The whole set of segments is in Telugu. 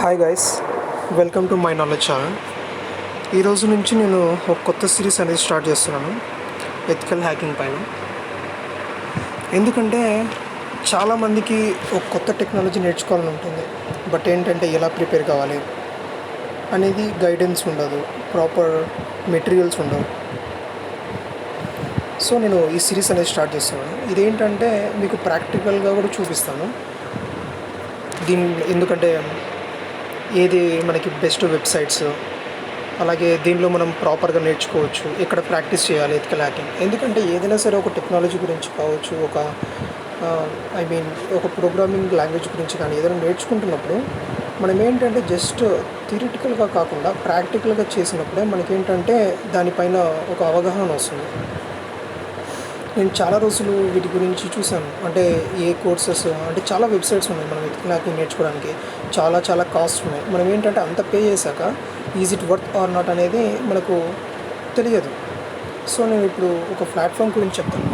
Hi guys, welcome to my knowledge channel. ఈరోజు నుంచి నేను ఒక కొత్త సిరీస్ అనేది స్టార్ట్ చేస్తున్నాను ఎథికల్ హ్యాకింగ్ పైన. ఎందుకంటే చాలామందికి ఒక కొత్త టెక్నాలజీ నేర్చుకోవాలని ఉంటుంది, బట్ ఏంటంటే ఎలా ప్రిపేర్ కావాలి అనేది గైడెన్స్ ఉండదు, ప్రాపర్ మెటీరియల్స్ ఉండవు. సో నేను ఈ సిరీస్ అనేది స్టార్ట్ చేస్తున్నాను. ఇదేంటంటే మీకు ప్రాక్టికల్గా కూడా చూపిస్తాను ఎందుకంటే ఏది మనకి బెస్ట్ వెబ్సైట్స్, అలాగే దీనిలో మనం ప్రాపర్గా నేర్చుకోవచ్చు, ఎక్కడ ప్రాక్టీస్ చేయాలి ఎథికల్ హ్యాకింగ్. ఎందుకంటే ఏదైనా సరే ఒక టెక్నాలజీ గురించి కావచ్చు, ఒక ప్రోగ్రామింగ్ లాంగ్వేజ్ గురించి కానీ ఏదైనా నేర్చుకుంటున్నప్పుడు మనం ఏంటంటే జస్ట్ థియరిటికల్గా కాకుండా ప్రాక్టికల్గా చేసినప్పుడే మనకేంటంటే దానిపైన ఒక అవగాహన వస్తుంది. నేను చాలా రోజులు వీటి గురించి చూశాను. అంటే ఏ కోర్సెస్ అంటే చాలా వెబ్సైట్స్ ఉన్నాయి మనం ఎథికల్ హ్యాకింగ్ నేర్చుకోవడానికి. చాలా కాస్ట్ ఉన్నాయి. మనం ఏంటంటే అంత పే చేశాక is it worth or not అనేది మనకు తెలియదు. సో నేను ఇప్పుడు ఒక ప్లాట్ఫామ్ గురించి చెప్తాను.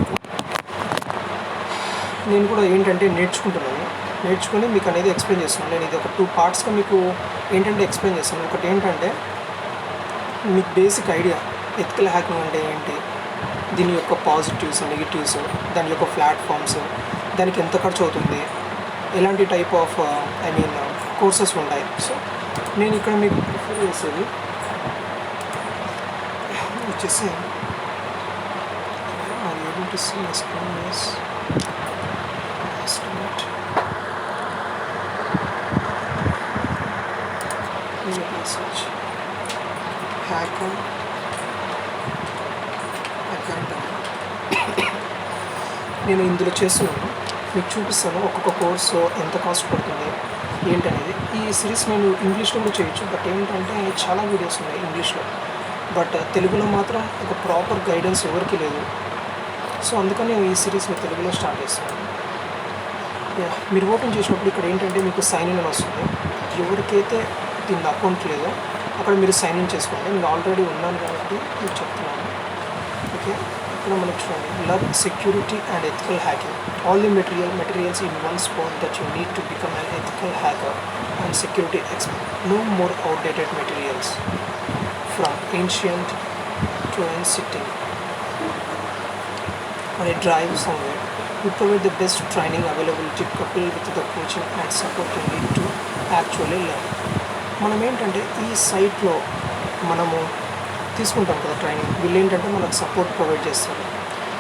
నేను కూడా ఏంటంటే నేర్చుకొని మీకు అనేది ఎక్స్ప్లెయిన్ చేస్తున్నాను. నేను ఇది ఒక 2 పార్ట్స్గా మీకు ఏంటంటే ఎక్స్ప్లెయిన్ చేస్తాను. ఒకటి ఏంటంటే మీకు బేసిక్ ఐడియా ఎథికల్ హ్యాకింగ్ అంటే ఏంటి, దీని యొక్క పాజిటివ్స్ నెగిటివ్స్, దాని యొక్క ప్లాట్ఫామ్స్, దానికి ఎంత ఖర్చు అవుతుంది, ఎలాంటి టైప్ ఆఫ్ కోర్సెస్ ఉంటాయి. సో నేను ఇక్కడ మీకు ప్రిఫర్ చేసేది వచ్చేసి హ్యాకర్ నేను ఇందులో చేస్తున్నాను, మీకు చూపిస్తాను ఒక్కొక్క కోర్సు ఎంత కాస్ట్ పడుతుంది ఏంటనేది. ఈ సిరీస్ నేను ఇంగ్లీష్లో కూడా చేయొచ్చు, బట్ ఏంటంటే చాలా వీడియోస్ ఉన్నాయి ఇంగ్లీష్లో, బట్ తెలుగులో మాత్రం ఒక ప్రాపర్ గైడెన్స్ ఎవరికి లేదు. సో అందుకని నేను ఈ సిరీస్ని తెలుగులో స్టార్ట్ చేస్తాను. మీరు ఓపెన్ చేసినప్పుడు ఇక్కడ ఏంటంటే మీకు సైన్ ఇన్ అని వస్తుంది. ఎవరికైతే దీని అకౌంట్ లేదో అక్కడ మీరు సైన్ ఇన్ చేసుకోండి. నేను ఆల్రెడీ ఉన్నాను కాబట్టి మీకు చెప్తున్నాను. ఓకే, ఇక్కడ మనకు చూడండి, love security and ethical hacking, all the materials in one spot that you need to become an ethical hacker and security expert. No more outdated materials from ancient to sitting on a drive somewhere. We provide the best training availability coupled with the coaching and support you need to actually learn. మనం ఏంటంటే ఈ సైట్లో మనము తీసుకుంటాం కదా ట్రైనింగ్, వీళ్ళు ఏంటంటే మనకు సపోర్ట్ ప్రొవైడ్ చేస్తారు.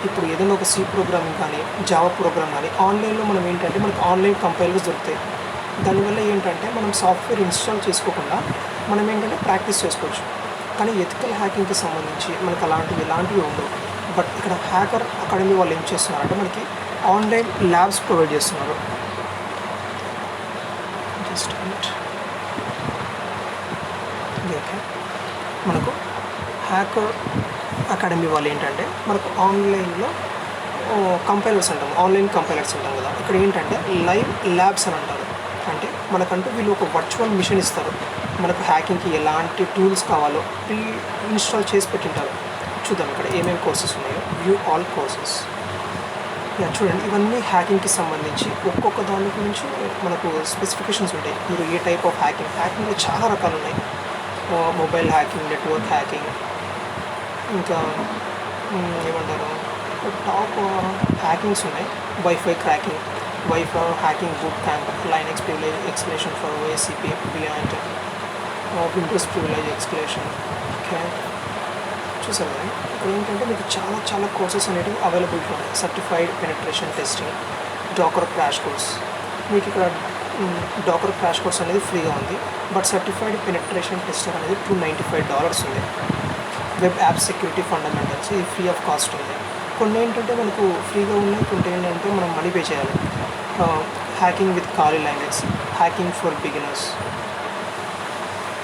ఇప్పుడు ఏదైనా ఒక సి ప్రోగ్రామింగ్ కానీ జావా ప్రోగ్రామ్ కానీ ఆన్లైన్లో మనం ఏంటంటే మనకు ఆన్లైన్ కంపైలర్స్ దొరుకుతాయి. దానివల్ల ఏంటంటే మనం సాఫ్ట్వేర్ ఇన్స్టాల్ చేసుకోకుండా మనం ఏంటంటే ప్రాక్టీస్ చేసుకోవచ్చు. కానీ ఎథికల్ హ్యాకింగ్కి సంబంధించి మనకు ఇలాంటివి ఉండవు. బట్ ఇక్కడ హ్యాకర్ అకాడమీ వాళ్ళు ఏం చేస్తున్నారంటే మనకి ఆన్లైన్ ల్యాబ్స్ ప్రొవైడ్ చేస్తున్నారు. జస్ట్ ఓకే, మనకు హ్యాకర్ అకాడమీ వాళ్ళు ఏంటంటే మనకు ఆన్లైన్లో కంపైలర్స్ అంటాం, ఆన్లైన్ కంపైలర్స్ అంటాం కదా. ఇక్కడ ఏంటంటే లైవ్ ల్యాబ్స్ అని అంటారు. అంటే మనకంటూ వీళ్ళు ఒక వర్చువల్ మిషన్ ఇస్తారు. మనకు హ్యాకింగ్కి ఎలాంటి టూల్స్ కావాలో ప్రీ ఇన్స్టాల్ చేసి పెట్టింటారు. చూద్దాం ఇక్కడ ఏమేమి కోర్సెస్ ఉన్నాయో. View all courses. చూడండి, ఇవన్నీ హ్యాకింగ్కి సంబంధించి ఒక్కొక్క దాని గురించి మనకు స్పెసిఫికేషన్స్ ఉంటాయి. మీరు ఏ టైప్ ఆఫ్ హ్యాకింగ్లో చాలా రకాలు ఉన్నాయి. మొబైల్ హ్యాకింగ్, నెట్వర్క్ హ్యాకింగ్, ఇంకా ఏమంటారు టాప్ హ్యాకింగ్స్ ఉన్నాయి. Wifi cracking, wifi hacking boot camp, Linux privilege escalation for OSCP beyond, Windows privilege escalation. Okay, చూసారు కదా, ఇక్కడ ఏంటంటే మీకు చాలా కోర్సెస్ అనేవి అవైలబిలిటీ ఉన్నాయి. Certified penetration testing, docker crash course. మీకు ఇక్కడ డాకర్ క్రాష్ కోర్స్ అనేది ఫ్రీగా ఉంది, బట్ సర్టిఫైడ్ పెనిట్రేషన్ టెస్టింగ్ అనేది $295 ఉంది. వెబ్ యాప్ సెక్యూరిటీ ఫండమెంటల్స్ ఇది ఫ్రీ ఆఫ్ కాస్ట్ ఉంది. కొన్ని ఏంటంటే మనకు ఫ్రీగా ఉన్నాయి, కొన్ని ఏంటంటే మనం మనీ పే చేయాలి. హ్యాకింగ్ విత్ కాలీ language, hacking for beginners.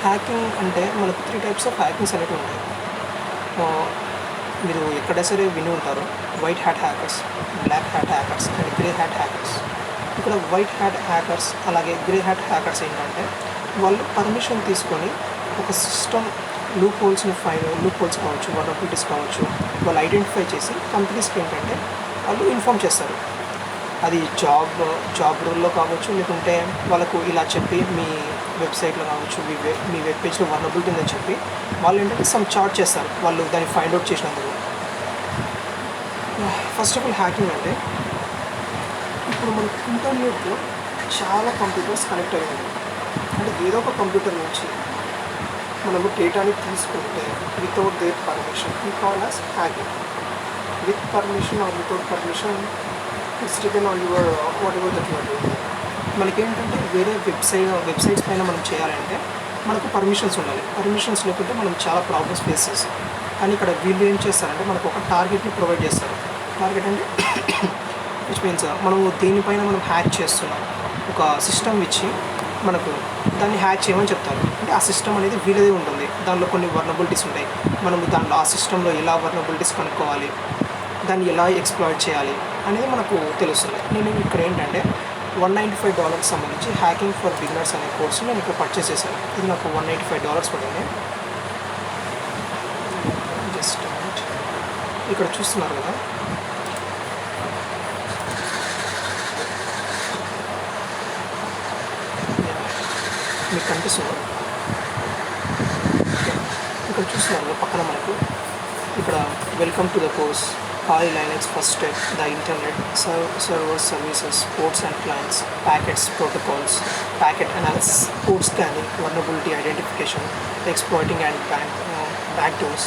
Hacking అంటే మనకు 3 టైప్స్ ఆఫ్ హ్యాకింగ్స్ అనేవి ఉన్నాయి. మీరు ఎక్కడ సరే విని ఉంటారు, white hat hackers, black hat hackers and grey hat hackers. ఇక్కడ వైట్ హ్యాట్ హ్యాకర్స్ అలాగే గ్రే హ్యాట్ హ్యాకర్స్ ఏంటంటే వాళ్ళు పర్మిషన్ తీసుకొని ఒక సిస్టమ్ లూప్ హోల్స్ కావచ్చు, వల్నరబిలిటీస్ కావచ్చు, వాళ్ళు ఐడెంటిఫై చేసి కంపెనీస్కి ఏంటంటే వాళ్ళు ఇన్ఫామ్ చేస్తారు. అది జాబ్ రోల్లో కావచ్చు, లేకుంటే వాళ్ళకు ఇలా చెప్పి మీ వెబ్సైట్లో కావచ్చు, మీ వెబ్ పేజ్లో వర్నబిలిటీ ఉందని చెప్పి వాళ్ళు ఏంటంటే సమ్ చార్జ్ చేస్తారు వాళ్ళు దాన్ని ఫైండ్ అవుట్ చేసినందుకు. ఫస్ట్ ఆఫ్ ఆల్ హ్యాకింగ్ అంటే ఇప్పుడు మనకు ఇంటర్నెట్లో చాలా కంప్యూటర్స్ కనెక్ట్ అయ్యి ఉన్నాయి. అంటే ఏదో ఒక కంప్యూటర్ నుంచి మనము డేటాని తీసుకుంటే without their permission we call as hacking. With permission or without permission it's depend on your whatever that your doing. మనకేంటంటే వేరే వెబ్సైట్స్ పైన మనం చేయాలంటే మనకు పర్మిషన్స్ ఉండాలి. పర్మిషన్స్ లేకుంటే మనం చాలా ప్రాబ్లమ్స్ ఫేస్ చేస్తాం. కానీ ఇక్కడ వీళ్ళు ఏం చేస్తారంటే మనకు ఒక టార్గెట్ని ప్రొవైడ్ చేస్తారు. టార్గెట్ అంటే విచ్ మీన్స్ మనము దేనిపైన మనం హ్యాక్ చేస్తున్నాం ఒక సిస్టమ్ ఇచ్చి మనకు దాన్ని హ్యాక్ చేయమని చెప్తారు. అంటే ఆ సిస్టమ్ అనేది వీళ్ళదే ఉంటుంది. దానిలో కొన్ని వర్నబిలిటీస్ ఉంటాయి. మనము దాంట్లో ఆ సిస్టంలో ఎలా వర్నబిలిటీస్ కనుక్కోవాలి, దాన్ని ఎలా ఎక్స్ప్లాయిట్ చేయాలి అనేది మనకు తెలుస్తుంది. నేను ఇక్కడ ఏంటంటే $195 సంబంధించి హ్యాకింగ్ ఫర్ బిగినర్స్ అనే కోర్సు నేను ఇక్కడ పర్చేస్ చేశాను. ఇది నాకు $195 పడింది. జస్ట్ ఇక్కడ చూస్తున్నారు కదా, మీకు కనిపిస్తుంది. ఇక్కడ చూస్తున్నారు పక్కన మనకు ఇక్కడ welcome to the course, Kali Linux first step, the internet, servers, services, ports and clients, packets, protocols, packet analysis, port scanning, vulnerability identification, exploiting and backdoors,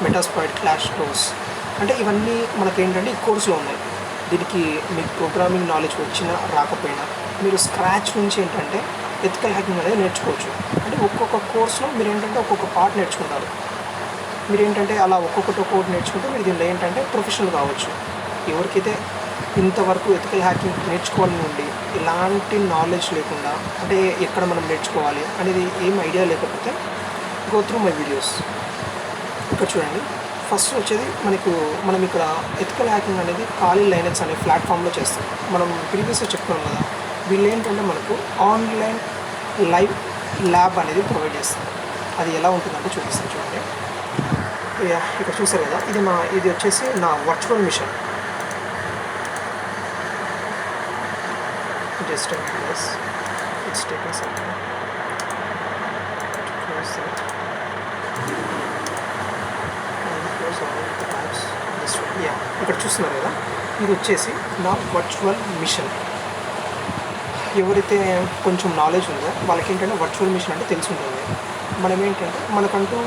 Metasploit, Clash Doors. అంటే ఇవన్నీ మనకేంటంటే ఈ కోర్సులో ఉన్నాయి. దీనికి మీకు ప్రోగ్రామింగ్ నాలెడ్జ్ వచ్చినా రాకపోయినా మీరు స్క్రాచ్ నుంచి ఏంటంటే ఎథికల్ హ్యాకింగ్ అనేది నేర్చుకోవచ్చు. అంటే ఒక్కొక్క కోర్సులో మీరు ఏంటంటే ఒక్కొక్క పార్ట్ నేర్చుకుంటారు. మీరు ఏంటంటే అలా ఒక్కొక్కటి నేర్చుకుంటే మీరు దీనిలో ఏంటంటే ప్రొఫెషనల్ కావచ్చు. ఎవరికైతే ఇంతవరకు ఎథికల్ హ్యాకింగ్ నేర్చుకోవాలని ఉండి ఎలాంటి నాలెడ్జ్ లేకుండా, అంటే ఎక్కడ మనం నేర్చుకోవాలి అనేది ఏం ఐడియా లేకపోతే గో త్రూ మై వీడియోస్. ఇక్కడ చూడండి, ఫస్ట్ వచ్చేది మనం ఇక్కడ ఎథికల్ హ్యాకింగ్ అనేది Kali Linux అనే ప్లాట్ఫామ్లో చేస్తాం. మనం ప్రీవియస్గా చెప్పుకున్నాం కదా, వీళ్ళు ఏంటంటే మనకు ఆన్లైన్ లైవ్ ల్యాబ్ అనేది ప్రొవైడ్ చేస్తారు. అది ఎలా ఉంటుందంటే చూపిస్తాను చూడండి. ఇక్కడ చూసారు కదా, ఇది వచ్చేసి నా virtual machine. Just it's taking some time. ఇక్కడ చూస్తున్నారు కదా, ఇది వచ్చేసి నా వర్చువల్ మిషన్. ఎవరైతే కొంచెం నాలెడ్జ్ ఉందో వాళ్ళకి ఏంటంటే వర్చువల్ మిషన్ అంటే తెలిసి ఉంటుంది. మనం ఏంటంటే మనకంటూ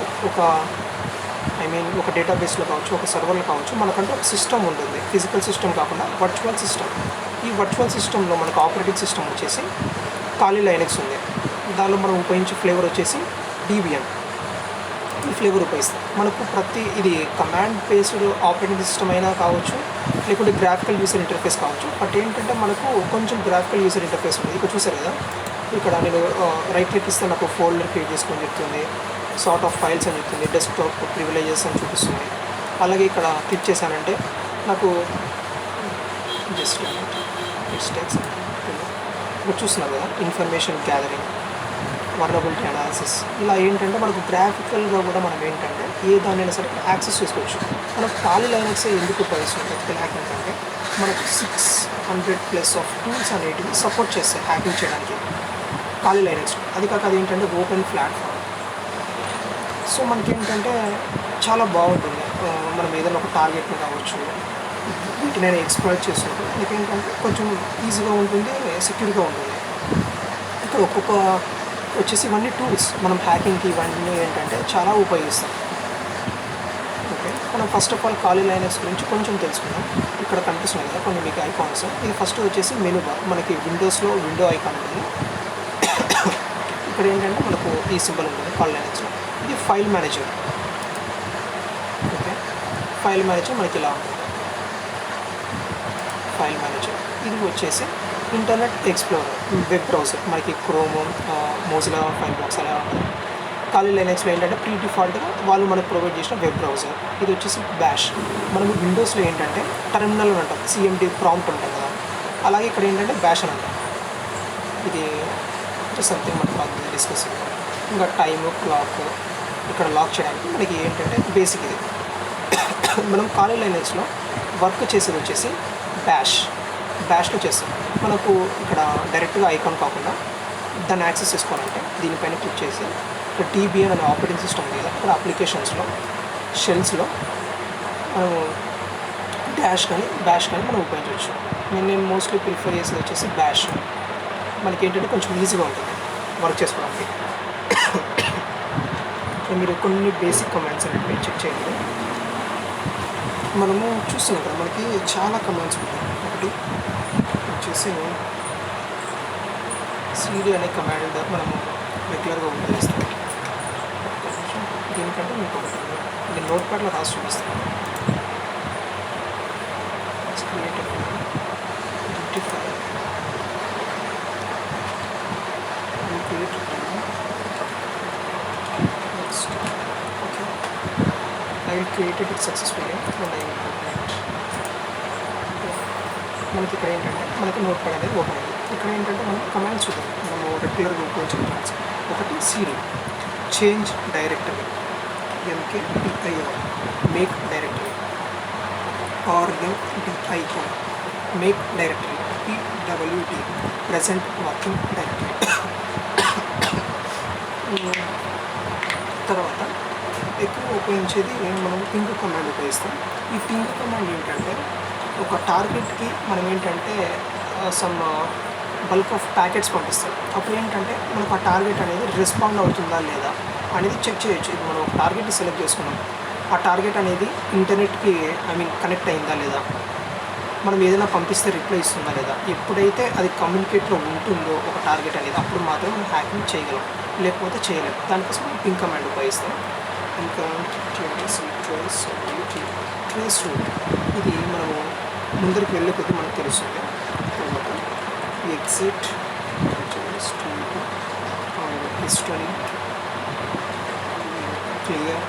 ఒక డేటాబేస్లో కావచ్చు, ఒక సర్వర్లో కావచ్చు, మనకంటూ ఒక సిస్టమ్ ఉంటుంది. ఫిజికల్ సిస్టమ్ కాకుండా వర్చువల్ సిస్టమ్. ఈ వర్చువల్ సిస్టమ్లో మనకు ఆపరేటింగ్ సిస్టమ్ వచ్చేసి Kali Linux ఉంది. దానిలో మనం ఉపయోగించే ఫ్లేవర్ వచ్చేసి Debian. ఈ ఫ్లేవర్ ఉపయోగిస్తాం. మనకు ఇది కమాండ్ బేస్డ్ ఆపరేటింగ్ సిస్టమ్ అయినా కావచ్చు, లేకుంటే గ్రాఫికల్ యూజర్ ఇంటర్ఫేస్ కావచ్చు. బట్ ఏంటంటే మనకు కొంచెం గ్రాఫికల్ యూజర్ ఇంటర్ఫేస్ ఉంది. ఇక్కడ చూసారు కదా, ఇక్కడ నేను రైట్ క్లిక్ ఇస్తే నాకు ఫోల్డర్ క్రియేట్ చేసుకొని చెప్తుంది, సార్ట్ ఆఫ్ ఫైల్స్ అని చెప్తుంది, డెస్క్టాప్ ప్రివిలేజెస్ అని చూపిస్తుంది. అలాగే ఇక్కడ క్లిక్ చేశానంటే నాకు జస్ట్ మిస్టేక్స్ ఇక్కడ చూస్తున్నారు కదా, ఇన్ఫర్మేషన్ గ్యాదరింగ్, వర్నబిలిటీ అనాలిసిస్, ఇలా ఏంటంటే మనకు గ్రాఫికల్గా కూడా మనం ఏంటంటే ఏ దానైనా సరే యాక్సెస్ చేసుకోవచ్చు. మనకు Kali Linux ఎందుకు ఉపయోగిస్తుంది ఎథికల్ హ్యాకింగ్ అంటే మనకు 600+ ఆఫ్ టూల్స్ అనేటివి సపోర్ట్ చేస్తాయి హ్యాకింగ్ చేయడానికి Kali Linux. అది కాక అది ఏంటంటే ఓపెన్ ప్లాట్ఫామ్. సో మనకేంటంటే చాలా బాగుంటుంది. మనం ఏదైనా ఒక టార్గెట్ని కావచ్చు, వీటినైనా ఎక్స్ప్లోర్ చేస్తుంటే మనకేంటంటే కొంచెం ఈజీగా ఉంటుంది, సెక్యూర్గా ఉంటుంది. ఇక్కడ ఒక్కొక్క వచ్చేసి ఇవన్నీ టూల్స్ మనం హ్యాకింగ్కి ఇవన్నీ ఏంటంటే చాలా ఉపయోగిస్తాం. ఓకే, మనం first of all Kali Linux గురించి కొంచెం తెలుసుకుందాం. ఇక్కడ కనిపిస్తుంది కదా కొన్ని మీకు ఐకాన్స్. ఇది ఫస్ట్ వచ్చేసి మెనూ బార్. మనకి విండోస్లో విండో ఐకాన్ ఉంటుంది. ఇక్కడ ఏంటంటే మనకు ఈ సింబల్ ఉంటుంది Kali Linuxలో. ఇది file manager. Okay, file manager మనకి ఇలా ఉంటుంది. ఫైల్ మేనేజర్ ఇది వచ్చేసి ఇంటర్నెట్ ఎక్స్ప్లోరర్, వెబ్ బ్రౌజర్. మనకి క్రోమ్, మోజిలా, ఫైర్ఫాక్స్ అలా ఉంటుంది. Kali Linuxలో ఏంటంటే ప్రీ డిఫాల్ట్గా వాళ్ళు మనకు ప్రొవైడ్ చేసిన వెబ్ బ్రౌజర్. ఇది వచ్చేసి బ్యాష్. మనము విండోస్లో ఏంటంటే టెర్మినల్ అని అంటాం, CMD ప్రాంప్ట్ ఉంటుంది కదా, అలాగే ఇక్కడ ఏంటంటే బ్యాష్ అని అంటాం. ఇది సంథింగ్ మనకు బాగా డిస్కస్. ఇంకా టైము, క్లాక్, ఇక్కడ లాక్ చేయడానికి మనకి ఏంటంటే బేసిక్ ఇది. మనం Kali Linuxలో వర్క్ చేసేది వచ్చేసి బ్యాష్. బ్యాష్లో చేస్తాం. మనకు ఇక్కడ డైరెక్ట్గా ఐకాన్ కాకుండా దాన్ని యాక్సెస్ చేసుకోవాలంటే దీనిపైన క్లిక్ చేసి ఇక్కడ TBN అనే ఆపరేటింగ్ సిస్టమ్ ఉంది కదా, ఇక్కడ అప్లికేషన్స్లో షెల్స్లో మనము డాష్ కానీ బ్యాష్ కానీ మనం ఉపయోగించవచ్చు. నేను మోస్ట్లీ ప్రిఫర్ చేసేది వచ్చేసి బ్యాష్. మనకి ఏంటంటే కొంచెం ఈజీగా ఉంటుంది వర్క్ చేసుకోవడానికి. మీరు కొన్ని బేసిక్ కమాండ్స్ అనేవి చెక్ చేయండి. మనము చూస్తున్నాం కదా, మనకి చాలా కమాండ్స్ ఉంటాయి. ఒకటి వచ్చేసి CD అనే కమాండ్ మనము రెగ్యులర్గా ఉపయోగిస్తాం. దీనికంటే మీకు ఒకటి నేను నోట్ ప్యాడ్లో రాసి చూపిస్తాను. I will create it successfully and I will open it. మనకి ఇక్కడ ఏంటంటే మనకి నోట్ ప్యాడ్ అనేది ఓపెన్ అయింది. ఇక్కడ ఏంటంటే మనం కమాండ్స్ చూద్దాం. మనము రెగ్యులర్గా ఉపయోగించే కమాండ్స్. ఒకటి CD change directory, MKDIR make directory, RMDIO make directory, PWD present working directory. తర్వాత ఎక్కువ ఉపయోగించేది మనం పింగ్ కమాండ్ ఉపయోగిస్తాం. ఈ పింగ్ కమాండ్ ఏంటంటే ఒక టార్గెట్కి మనం ఏంటంటే సమ్ బల్క్ ఆఫ్ ప్యాకెట్స్ పంపిస్తాం. అప్పుడు ఏంటంటే మనకు ఆ టార్గెట్ అనేది రెస్పాండ్ అవుతుందా లేదా అనేది చెక్ చేయొచ్చు. ఇప్పుడు మనం ఒక టార్గెట్ని సెలెక్ట్ చేసుకున్నాం, ఆ టార్గెట్ అనేది ఇంటర్నెట్కి కనెక్ట్ అయిందా లేదా, మనం ఏదైనా పంపిస్తే రిప్లై ఇస్తుందా లేదా. ఎప్పుడైతే అది కమ్యూనికేట్లో ఉంటుందో ఒక టార్గెట్ అనేది, అప్పుడు మాత్రం మనం హ్యాకింగ్ చేయగలం, లేకపోతే చేయలేము. దానికోసం మనం పింగ్ కమాండ్ ఉపయోగిస్తాం. ఇంకా ట్రేస్ రూట్, ఇది మనము ముందరికి వెళ్ళే కొద్దీ మనకు తెలుస్తుంది. తర్వాత ఎగ్జిట్, హిస్టరీ, క్లియర్.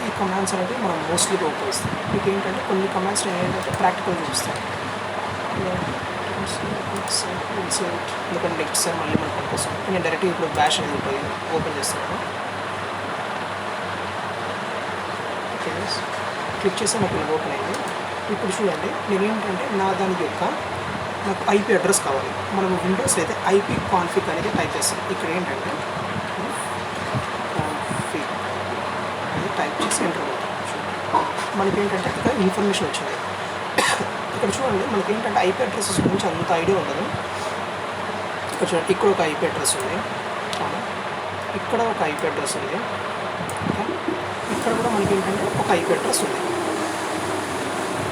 ఈ కమాండ్స్ అనేవి మనం మోస్ట్లీగా ఉపయోగిస్తాం. మీకు ఏంటంటే కొన్ని కమాండ్స్ నేను ఏంటంటే ప్రాక్టికల్ చూపిస్తాను. ఇన్సర్ట్, ఎందుకంటే నెక్స్ట్ సార్ మళ్ళీ మన పనికోసం నేను డైరెక్ట్గా ఇప్పుడు బ్యాష్ అనేది ఓపెన్ చేస్తున్నాను. ఓకే, క్లిక్ చేస్తే నాకు ఇలా ఓపెన్ అయింది. ఇప్పుడు చూడండి, నేనేంటంటే దాని యొక్క నాకు IP అడ్రస్ కావాలి. మనం విండోస్ అయితే IP కాన్ఫిగ్ అనేది టైప్ చేస్తాం. ఇక్కడ ఏంటంటే కాన్ఫిగ్ అనేది టైప్ చేసి ఎంటర్ అవుతాం. మనకి ఏంటంటే ఇక్కడ ఇన్ఫర్మేషన్ వచ్చింది. ఇక్కడ చూడండి, మనకి ఏంటంటే IP అడ్రసెస్ గురించి అంత ఐడియా ఉండదు. ఇక్కడ చూడండి, ఇక్కడ ఒక IP అడ్రస్ ఉంది, ఇక్కడ ఒక IP అడ్రస్ ఉంది, ఇక్కడ కూడా మనకి ఏంటంటే ఒక IP అడ్రస్ ఉంది.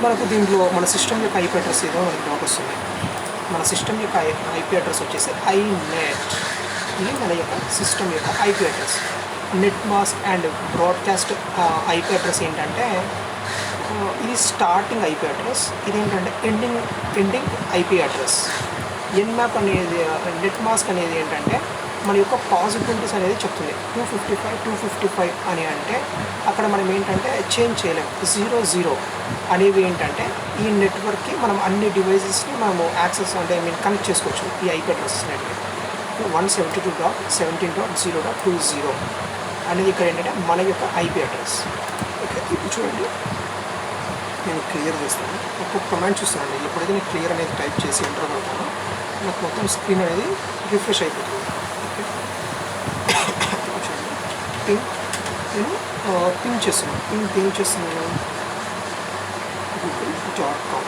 మనకు దీంట్లో మన సిస్టమ్ యొక్క IP అడ్రస్ ఏదో మనకి డౌట్ వస్తుంది. మన సిస్టమ్ యొక్క IP అడ్రస్ వచ్చేసి iNet. ఇది మన యొక్క సిస్టమ్ యొక్క IP address. Net mask and broadcast IP address ఏంటంటే ఇది స్టార్టింగ్ IP అడ్రస్, ఇదేంటంటే ఎండింగ్ IP అడ్రస్. ఎన్మ్యాప్ అనేది, నెట్ మాస్క్ అనేది ఏంటంటే మన యొక్క పాసిబిలిటీస్ అనేది చెప్తుంది. 255 అని అంటే అక్కడ మనం ఏంటంటే చేంజ్ చేయలేం. 00 అనేవి ఏంటంటే ఈ నెట్వర్క్కి మనం అన్ని డివైజెస్ని మనము యాక్సెస్ అంటే కనెక్ట్ చేసుకోవచ్చు ఈ IP అడ్రస్ అనేది. 172.17.0.20 అనేది ఇక్కడ ఏంటంటే మన యొక్క IP అడ్రస్. ఓకే, ఇప్పుడు చూడండి, నేను క్లియర్ చేస్తాను. ఒక్కొక్క కమాండ్ చూస్తానండి. ఎప్పుడైతే నేను క్లియర్ అనేది టైప్ చేసి ఎంటర్ అవుతానో నాకు మొత్తం స్క్రీన్ అనేది రిఫ్రెష్ అయిపోతుంది. ఓకే, పింగ్ నేను పింగ్ చేస్తున్నాను. పింగ్ చేస్తున్నాను google.com.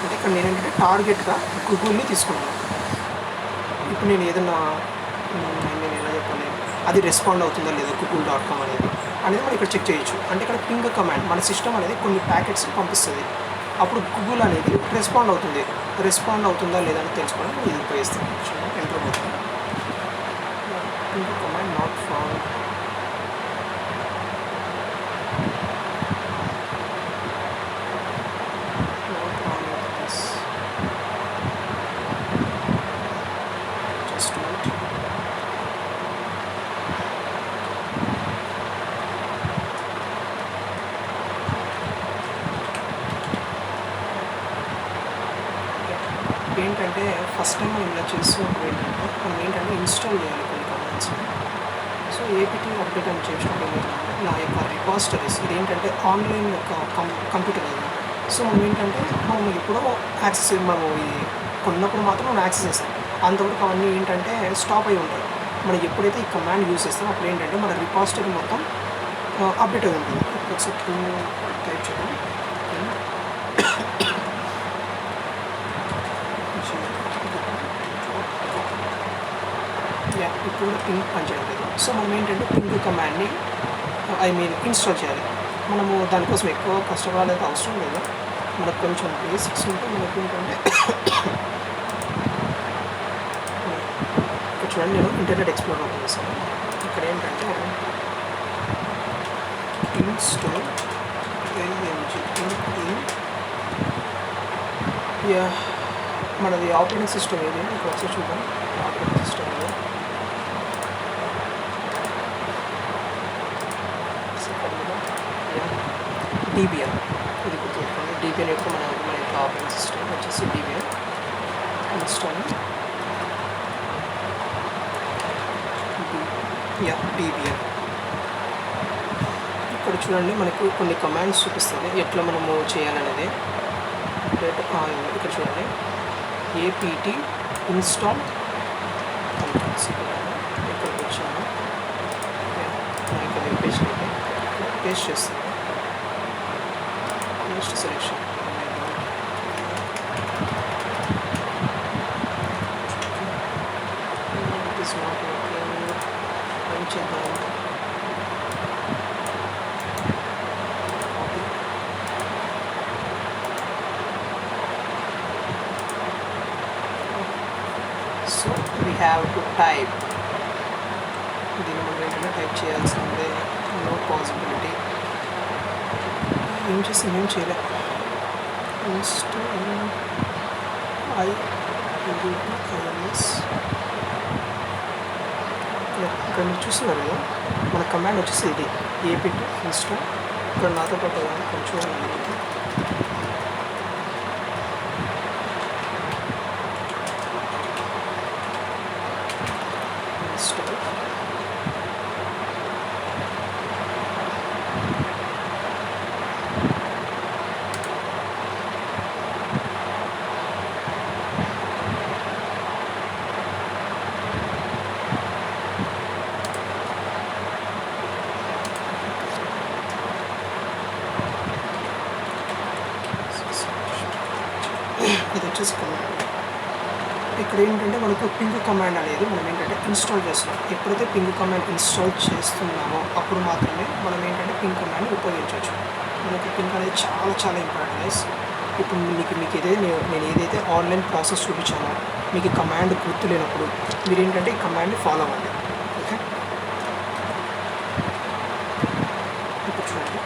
అంటే ఇక్కడ నేను ఏంటంటే టార్గెట్గా గూగుల్ని తీసుకున్నాను. ఇప్పుడు నేను ఏదన్నా నేను ఎలా చెప్పాలి, అది రెస్పాండ్ అవుతుందా లేదా google.com అనేది మనం ఇక్కడ చెక్ చేయొచ్చు. అంటే ఇక్కడ పింగ్ కమాండ్ మన సిస్టమ్ అనేది కొన్ని ప్యాకెట్స్ పంపిస్తుంది. అప్పుడు గూగుల్ అనేది రెస్పాండ్ అవుతుందా లేదా అని తెలుసుకోవడం ఇది ఉపయోగిస్తాం. ఎంటర్ అవుతుంది. Ping command not found. ఏంటంటే ఫస్ట్ టైం మనం ఇలా చేస్తున్నప్పుడు ఏంటంటే మనం ఏంటంటే ఇన్స్టాల్ చేయాలి కొన్ని కమాండ్స్ని. సో సో ఏపీటీ అప్డేట్ అని చేసినప్పుడు ఏమవుతుందంటే నా యొక్క రిపాజిటరీస్ ఇది ఏంటంటే ఆన్లైన్ యొక్క కంప్యూటర్ అది. సో మనం ఏంటంటే మనం ఎప్పుడో యాక్సెస్ మనము ఇది కొన్నప్పుడు మాత్రం మనం యాక్సెస్ చేస్తాం, అంతవరకు అవన్నీ ఏంటంటే స్టాప్ అయి ఉంటాయి. మనం ఎప్పుడైతే ఈ కమాండ్ యూజ్ చేస్తామో అప్పుడు ఏంటంటే మన రిపాజిటరీ మొత్తం అప్డేట్ అయి ఉంటుంది. ఒకసారి టైప్ చేయడం ఇప్పుడు కూడా పింక్ పనిచేయట్లేదు. సో మనం ఏంటంటే పింక్ కమాండ్ని ఇన్స్టాల్ చేయాలి. మనము దానికోసం ఎక్కువ కష్టపడాలి అవసరం లేదు. మనకు కొంచెం బేసిక్స్ ఉంటే మనకు ఏంటంటే ఇక్కడ చూడండి, నేను ఇంటర్నెట్ ఎక్స్ప్లోర్ ఓపెన్ చేస్తాను. ఇక్కడ ఏంటంటే ఇన్స్టాల్ మనది ఆపరేటింగ్ సిస్టమ్ ఏది ఇక్కడ వచ్చి చూద్దాం. ఆపరేటింగ్ సిస్టమ్ DBM, ఇది గుర్తుపెట్టుకోండి. DBM యొక్క మన యొక్క ఆపరేటింగ్ సిస్టమ్ వచ్చేసి DBM ఇన్స్టాల్ DBM. ఇక్కడ చూడండి మనకు కొన్ని కమాండ్స్ చూపిస్తుంది ఎట్లా మనము చేయాలనేది. ఇక్కడ చూడండి APT ఇన్స్టాల్ ఇక్కడికి వచ్చాను. మన యొక్క వెబ్ పేజ్ పేస్ట్ చేస్తాను. Paste selection it is not working. ఏం చేద్దాం? So we have to type. దీన్ని మనం ఏంటంటే టైప్ చేయాల్సిందే. No possibility. ఏం చేస్తాం? ఏం చేయలే. Install IIMS. ఇక్కడ మీరు చూస్తున్నారు కదా, మన కమాండ్ వచ్చేసి ఇది APT ఇన్స్టాల్. ఇక్కడ నాతో పాటు కొంచెం ఇన్స్టాల్ ఇది వచ్చేసి కమాండ్. ఇక్కడ ఏంటంటే మనకు పింగ్ కమాండ్ అనేది మనం ఏంటంటే ఇన్స్టాల్ చేస్తున్నాం. ఎప్పుడైతే పింగ్ కమాండ్ ఇన్స్టాల్ చేస్తున్నామో అప్పుడు మాత్రమే మనం ఏంటంటే పింగ్ కమాండ్ని ఉపయోగించవచ్చు. మనకి పింగ్ అనేది చాలా చాలా ఇంపార్టెంట్ గైస్. ఇప్పుడు మీకు నేను ఏదైతే ఆన్లైన్ ప్రాసెస్ చూపించానో మీకు కమాండ్ గుర్తు లేనప్పుడు మీరు ఏంటంటే ఈ కమాండ్ని ఫాలో అవ్వండి. ఓకే, ఇప్పుడు చూడండి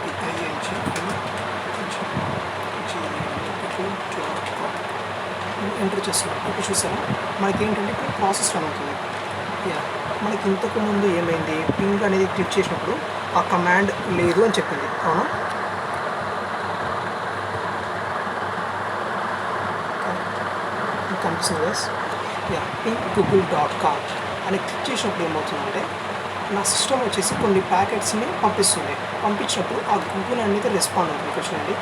ఎంటర్ చేస్తున్నాం. ఇప్పుడు చూసారా మనకి ఏంటంటే ఇప్పుడు ప్రాసెస్ రన్ అవుతుంది. మనకి ఇంతకు ముందు ఏమైంది, పింగ్ అనేది క్లిక్ చేసినప్పుడు ఆ కమాండ్ లేదు అని చెప్పింది, అవునా? కనిపిస్తుంది గైస్. ping.google.com అని క్లిక్ చేసినప్పుడు ఏమవుతుందంటే నా సిస్టమ్ వచ్చేసి కొన్ని ప్యాకెట్స్ని పంపించినప్పుడు ఆ గూగుల్ అనేది రెస్పాండ్ అవుతుంది. ఇక్కడ చూడండి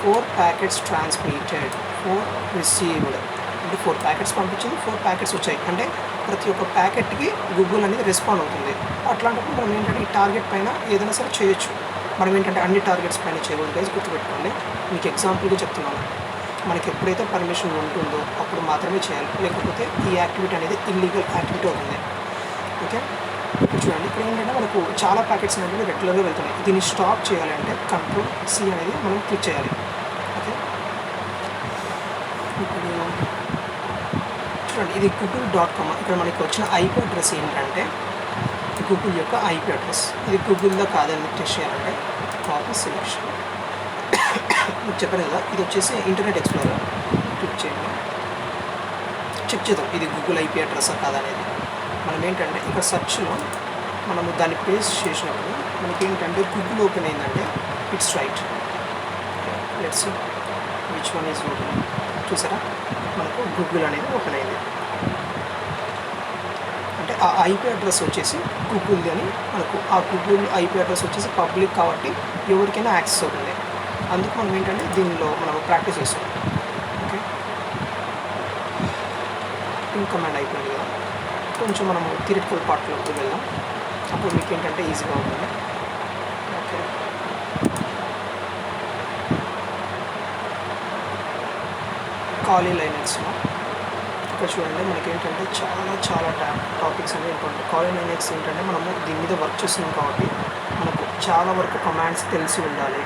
4 ప్యాకెట్స్ ట్రాన్స్మిటెడ్, 4 రిసీవ్డ్. అంటే 4 ప్యాకెట్స్ పంపించింది, 4 ప్యాకెట్స్ వచ్చాయి. అంటే ప్రతి ఒక్క ప్యాకెట్కి గూగుల్ అనేది రెస్పాండ్ అవుతుంది. అట్లాంటప్పుడు మనం ఏంటంటే ఈ టార్గెట్ పైన ఏదైనా సరే చేయొచ్చు. మనం ఏంటంటే అన్ని టార్గెట్స్ పైన చేయకూడదు గైస్, గుర్తుపెట్టుకోండి. మీకు ఎగ్జాంపుల్గా చెప్తున్నాను. మనకి ఎప్పుడైతే పర్మిషన్ ఉంటుందో అప్పుడు మాత్రమే చేయాలి, లేకపోతే ఈ యాక్టివిటీ అనేది ఇల్లీగల్ యాక్టివిటీ అవుతుంది. ఓకే, ఇప్పుడు చూడండి ఇక్కడ ఏంటంటే మనకు చాలా ప్యాకెట్స్ అనేవి రెగ్యులర్గా వెళ్తున్నాయి. దీన్ని స్టాప్ చేయాలంటే Ctrl+C అనేది మనం క్లిక్ చేయాలి. ఓకే, ఇప్పుడు చూడండి ఇది google.com. ఇక్కడ మనకి వచ్చిన IP అడ్రస్ ఏంటంటే గూగుల్ యొక్క IP అడ్రస్. ఇది గూగుల్లో కాదని టెస్ట్ చేయాలంటే కాపీ సెలెక్షన్. మీకు చెప్పాను కదా, ఇది వచ్చేసి ఇంటర్నెట్ ఎక్స్ప్లోరర్. క్లిక్ చేయండి, చెక్ చేద్దాం ఇది గూగుల్ IP అడ్రస్సా కాదనేది. మనం ఏంటంటే ఇక్కడ సర్చ్లో మనము దాన్ని పేస్ట్ చేసినప్పుడు మనకి ఏంటంటే గూగుల్ ఓపెన్ అయిందంటే it's right. Let's see which one is open. చూసారా మనకు గూగుల్ అనేది ఓపెన్ అయింది. అంటే ఆ ఐపీ అడ్రస్ వచ్చేసి గూగుల్ది అని మనకు ఆ గూగుల్ ఐపీ అడ్రస్ వచ్చేసి పబ్లిక్ కాబట్టి ఎవరికైనా యాక్సెస్ అవుతుంది. అందుకు మనం ఏంటంటే దీనిలో మనం ప్రాక్టీస్ చేస్తాం. ఓకే, పింగ్ కమాండ్ అయిపోయింది కదా, కొంచెం మనము థియరిటికల్ పార్ట్లోకి వెళ్దాం. అప్పుడు మీకు ఏంటంటే ఈజీగా ఉంటుంది. ఓకే, ఖాళీ లైనెక్స్లో ఇక్కడ చూడండి మనకి ఏంటంటే చాలా టాపిక్స్ అనేవి ఇంపార్టెంట్. ఖాళీ లైనెక్స్ ఏంటంటే మనము దీని మీద వర్క్ చేస్తున్నాం కాబట్టి మనకు చాలా వరకు కమాండ్స్ తెలిసి ఉండాలి.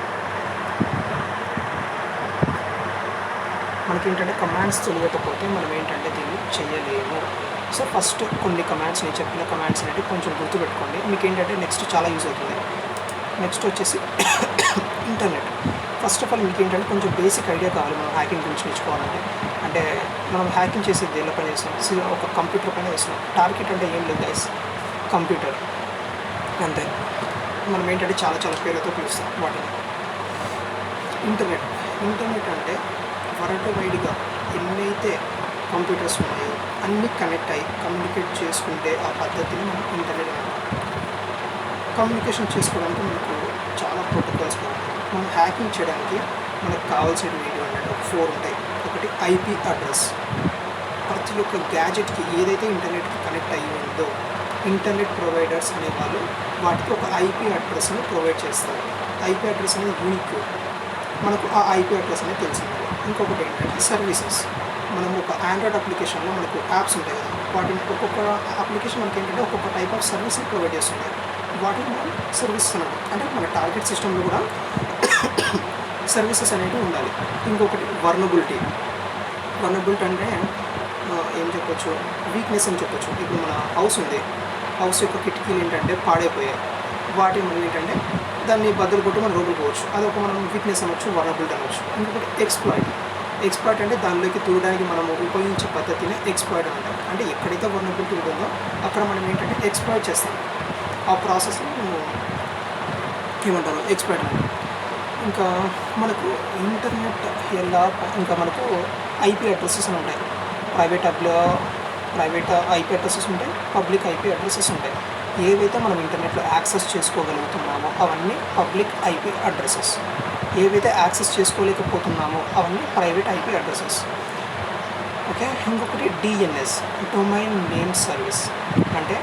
మనకి ఏంటంటే కమాండ్స్ తెలియకపోతే మనం ఏంటంటే దీన్ని చేయలేము. సో ఫస్ట్ కొన్ని కమాండ్స్, నేను చెప్పిన కమాండ్స్ అనేవి కొంచెం గుర్తుపెట్టుకోండి, మీకు ఏంటంటే నెక్స్ట్ చాలా యూజ్ అవుతుంది. నెక్స్ట్ వచ్చేసి ఇంటర్నెట్. ఫస్ట్ ఆఫ్ ఆల్ మీకు ఏంటంటే కొంచెం బేసిక్ ఐడియా కావాలి మనం హ్యాకింగ్ గురించి నేర్చుకోవాలంటే. అంటే మనం హ్యాకింగ్ చేసేది దేనిలో పని చేస్తాం, ఒక కంప్యూటర్ పైన చేస్తున్నాం. టార్గెట్ అంటే ఏం లేదు గైస్, కంప్యూటర్ అంతే. మనం ఏంటంటే చాలా పేర్లతో పిలుస్తాం వాటిని. ఇంటర్నెట్ అంటే వరల్డ్ వైడ్గా ఎన్నైతే కంప్యూటర్స్ ఉన్నాయో అన్నీ కనెక్ట్ అయ్యి కమ్యూనికేట్ చేసుకుంటే ఆ పద్ధతిని మనం ఇంటర్నెట్ అంటాం. కమ్యూనికేషన్ చేసుకోవడానికి మనకు చాలా ప్రోటోకాల్స్ కావాలి. మనం హ్యాకింగ్ చేయడానికి మనకు కావాల్సినవి ఏంటంటే 4 ఉంటాయి. ఒకటి ఐపీ అడ్రస్. ప్రతి ఒక్క గ్యాజెట్కి ఏదైతే ఇంటర్నెట్కి కనెక్ట్ అయ్యి ఉందో ఇంటర్నెట్ ప్రొవైడర్స్ అనేవాళ్ళు వాటికి ఒక ఐపీ అడ్రస్ని ప్రొవైడ్ చేస్తారు. ఐపీ అడ్రస్ అనేది యూనిక్, మనకు ఆ ఐపీ అడ్రస్ అనేది తెలిసింది. ఇంకొకటి ఏంటంటే సర్వీసెస్. మనం ఒక ఆండ్రాయిడ్ అప్లికేషన్లో మనకు యాప్స్ ఉంటాయి కదా, వాటిని ఒక్కొక్క అప్లికేషన్ మనకి ఏంటంటే ఒక్కొక్క టైప్ ఆఫ్ సర్వీస్ని ప్రొవైడ్ చేస్తుంది. వాటిని మనం సర్వీసెస్ అన్నాం. అంటే మన టార్గెట్ సిస్టంలో కూడా సర్వీసెస్ అనేవి ఉండాలి. ఇంకొకటి వర్నబిలిటీ అంటే ఏం చెప్పొచ్చు, వీక్నెస్ అని చెప్పొచ్చు. ఇప్పుడు మన హౌస్ ఉంది, హౌస్ యొక్క కిటికీలు ఏంటంటే పాడైపోయాయి, వాటిని మనం ఏంటంటే దాన్ని బద్దలు కొట్టి మనం రోడ్డు పోవచ్చు. అదొక మనం వీక్నెస్ అనొచ్చు, వర్నబిలిటీ అనొచ్చు. ఇంకొకటి ఎక్స్ప్లాయిట్ అంటే దానిలోకి దూరడానికి మనము ఉపయోగించే పద్ధతిని ఎక్స్ప్లాయిట్ అంటాం. అంటే ఎక్కడైతే వర్నబిలిటీ ఉంటుందో అక్కడ మనం ఏంటంటే ఎక్స్ప్లాయిట్ చేస్తాం. ఆ ప్రాసెస్ని మేము ఏమంటారు, ఎక్స్ప్లాయిట్ అంటాం. ఇంకా మనకు ఇంటర్నెట్ ఇంకా మనకు ఐపీ అడ్రసెస్ అని ఉంటాయి. ప్రైవేట్ ఐపీ అడ్రసెస్ ఉంటాయి, పబ్లిక్ ఐపీ అడ్రసెస్ ఉంటాయి. ఏవైతే మనం ఇంటర్నెట్లో యాక్సెస్ చేసుకోగలుగుతున్నామో అవన్నీ పబ్లిక్ ఐపీ అడ్రసెస్. ఏవైతే యాక్సెస్ చేసుకోలేకపోతున్నామో అవన్నీ ప్రైవేట్ ఐపీ అడ్రసెస్. ఓకే, ఇంకొకటి డిఎన్ఎస్, డొమైన్ నేమ్ సర్వీస్. అంటే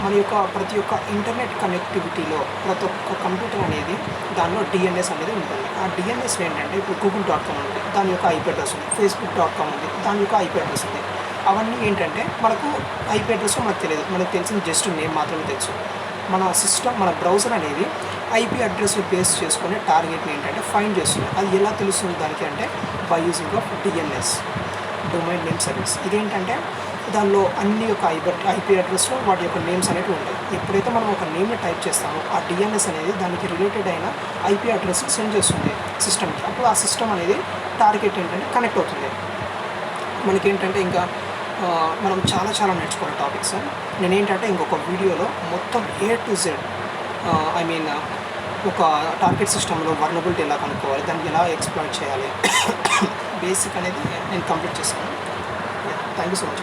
మన యొక్క ప్రతి ఒక్క ఇంటర్నెట్ కనెక్టివిటీలో ప్రతి ఒక్క కంప్యూటర్ అనేది దానిలో డిఎన్ఎస్ అనేది ఉంటుంది. ఆ డిఎన్ఎస్ ఏంటంటే ఇప్పుడు google.com ఉంది, దాని యొక్క ఐపీ అడ్రస్ ఉంది. facebook.com ఉంది, దాని యొక్క ఐపీ అడ్రస్ ఉంది. అవన్నీ ఏంటంటే మనకు ఐపీ అడ్రస్ మనకు తెలియదు, మనకు తెలిసిన జస్ట్ నేమ్ మాత్రమే తెలుసు. మన సిస్టమ్, మన బ్రౌజర్ అనేది ఐపీ అడ్రస్ని బేస్ చేసుకొని టార్గెట్ని ఏంటంటే ఫైండ్ చేస్తుంది. అది ఎలా తెలుస్తుంది దానికి అంటే by using of DNS, domain name service. ఇదేంటంటే దానిలో అన్ని యొక్క ఐపీ అడ్రస్లో వాటి యొక్క నేమ్స్ అనేవి ఉంటాయి. ఎప్పుడైతే మనం ఒక నేమ్ని టైప్ చేస్తామో ఆ డిఎన్ఎస్ అనేది దానికి రిలేటెడ్ అయిన ఐపీ అడ్రస్ని సెండ్ చేస్తుంది సిస్టమ్కి. అప్పుడు ఆ సిస్టమ్ అనేది టార్గెట్ ఏంటంటే కనెక్ట్ అవుతుంది. మనకేంటంటే ఇంకా మనం చాలా నేర్చుకునే టాపిక్స్. నేనేంటంటే ఇంకొక వీడియోలో మొత్తం A to Z ఒక టార్గెట్ సిస్టంలో వర్నబిలిటీ ఎలా కనుక్కోవాలి, దాన్ని ఎలా ఎక్స్ప్లాయిట్ చేయాలి, బేసిక్ అనేది నేను కంప్లీట్ చేశాను. Thank you so much.